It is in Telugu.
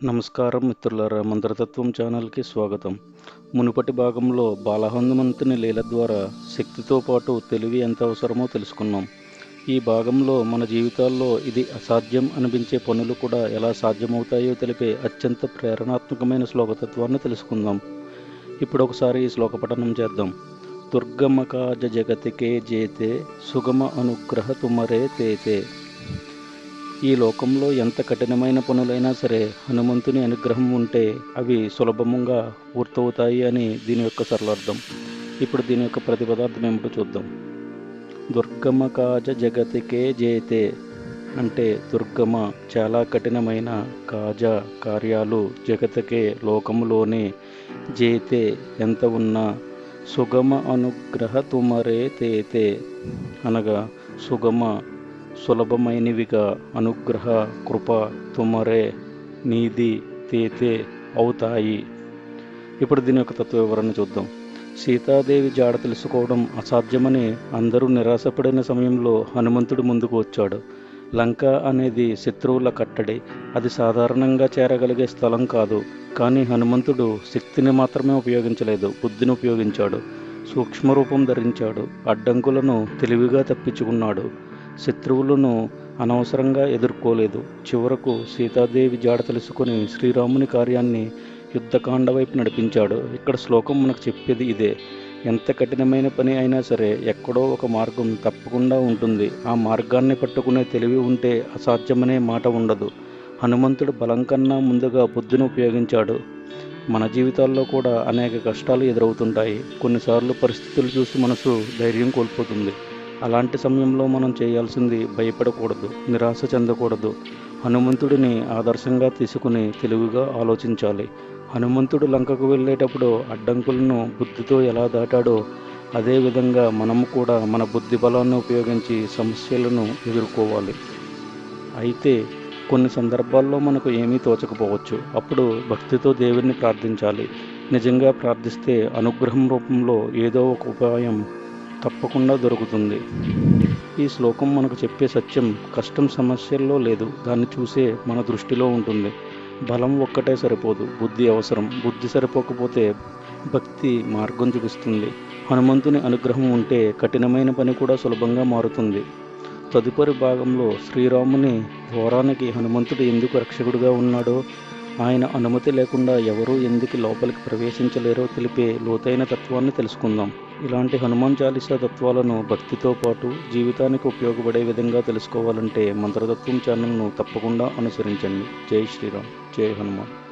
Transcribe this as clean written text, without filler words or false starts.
నమస్కారం మిత్రులారా, మంత్రతత్వం ఛానల్కి స్వాగతం. మునుపటి భాగంలో బాలహనుమంతుని లీల ద్వారా శక్తితో పాటు తెలివి ఎంత అవసరమో తెలుసుకున్నాం. ఈ భాగంలో మన జీవితాల్లో ఇది అసాధ్యం అనిపించే పనులు కూడా ఎలా సాధ్యమవుతాయో తెలిపే అత్యంత ప్రేరణాత్మకమైన శ్లోకతత్వాన్ని తెలుసుకుందాం. ఇప్పుడు ఒకసారి ఈ శ్లోక పఠనం చేద్దాం. దుర్గమ కాజ జగతికే జేతే సుగమ అనుగ్రహ తుమరే తేతే. ఈ లోకంలో ఎంత కఠినమైన పనులైనా సరే హనుమంతుని అనుగ్రహం ఉంటే అవి సులభంగా పూర్తవుతాయి అని దీని యొక్క సరళార్థం. ఇప్పుడు దీని యొక్క ప్రతిపదార్థం ఏమిటో చూద్దాం. దుర్గమ కాజ జగతికే జేతే అంటే దుర్గమ చాలా కఠినమైన కాజ కార్యాలు జగతికే లోకములోనే జేతే ఎంత ఉన్నా సుగమ అనుగ్రహ తుమరే తేతే అనగా సుగమ సులభమైనవిగా అనుగ్రహ కృప తుమరే నీది తేతే అవుతాయి. ఇప్పుడు దీని యొక్క తత్వ వివరణ చూద్దాం. సీతాదేవి జాడ తెలుసుకోవడం అసాధ్యమని అందరూ నిరాశపడిన సమయంలో హనుమంతుడు ముందుకు వచ్చాడు. లంక అనేది శత్రువుల కట్టడి, అది సాధారణంగా చేరగలిగే స్థలం కాదు. కానీ హనుమంతుడు శక్తిని మాత్రమే ఉపయోగించలేదు, బుద్ధిని ఉపయోగించాడు. సూక్ష్మరూపం ధరించాడు, అడ్డంకులను తెలివిగా తప్పించుకున్నాడు, శత్రువులను అనవసరంగా ఎదుర్కోలేదు. చివరకు సీతాదేవి జాడ తెలుసుకొని శ్రీరాముని కార్యాన్ని యుద్ధకాండ వైపు నడిపించాడు. ఇక్కడ శ్లోకం మనకు చెప్పేది ఇదే. ఎంత కఠినమైన పని అయినా సరే ఎక్కడో ఒక మార్గం తప్పకుండా ఉంటుంది. ఆ మార్గాన్ని పట్టుకునే తెలివి ఉంటే అసాధ్యమనే మాట ఉండదు. హనుమంతుడు బలం కన్నా ముందుగా బుద్ధిని ఉపయోగించాడు. మన జీవితాల్లో కూడా అనేక కష్టాలు ఎదురవుతుంటాయి. కొన్నిసార్లు పరిస్థితులు చూసి మనసు ధైర్యం కోల్పోతుంది. అలాంటి సమయంలో మనం చేయాల్సింది భయపడకూడదు, నిరాశ చెందకూడదు. హనుమంతుడిని ఆదర్శంగా తీసుకుని తెలివిగా ఆలోచించాలి. హనుమంతుడు లంకకు వెళ్ళేటప్పుడు అడ్డంకులను బుద్ధితో ఎలా దాటాడో అదేవిధంగా మనము కూడా మన బుద్ధి బలాన్ని ఉపయోగించి సమస్యలను ఎదుర్కోవాలి. అయితే కొన్ని సందర్భాల్లో మనకు ఏమీ తోచకపోవచ్చు. అప్పుడు భక్తితో దేవుడిని ప్రార్థించాలి. నిజంగా ప్రార్థిస్తే అనుగ్రహం రూపంలో ఏదో ఒక ఉపాయం తప్పకుండా దొరుకుతుంది. ఈ శ్లోకం మనకు చెప్పే సత్యం కష్టం సమస్యల్లో లేదు, దాన్ని చూసే మన దృష్టిలో ఉంటుంది. బలం ఒక్కటే సరిపోదు, బుద్ధి అవసరం. బుద్ధి సరిపోకపోతే భక్తి మార్గం చూపిస్తుంది. హనుమంతుని అనుగ్రహం ఉంటే కఠినమైన పని కూడా సులభంగా మారుతుంది. తదుపరి భాగంలో శ్రీరాముని ఘోరానికి హనుమంతుడు ఎందుకు రక్షకుడిగా ఉన్నాడో, ఆయన అనుమతి లేకుండా ఎవరూ ఎందుకు లోపలికి ప్రవేశించలేరో తెలిపే లోతైన తత్వాన్ని తెలుసుకుందాం. ఇలాంటి హనుమాన్ చాలీసా తత్వాలను భక్తితో పాటు జీవితానికి ఉపయోగపడే విధంగా తెలుసుకోవాలంటే మంత్రతత్వం ఛానల్ను తప్పకుండా అనుసరించండి. జై శ్రీరామ్, జై హనుమాన్.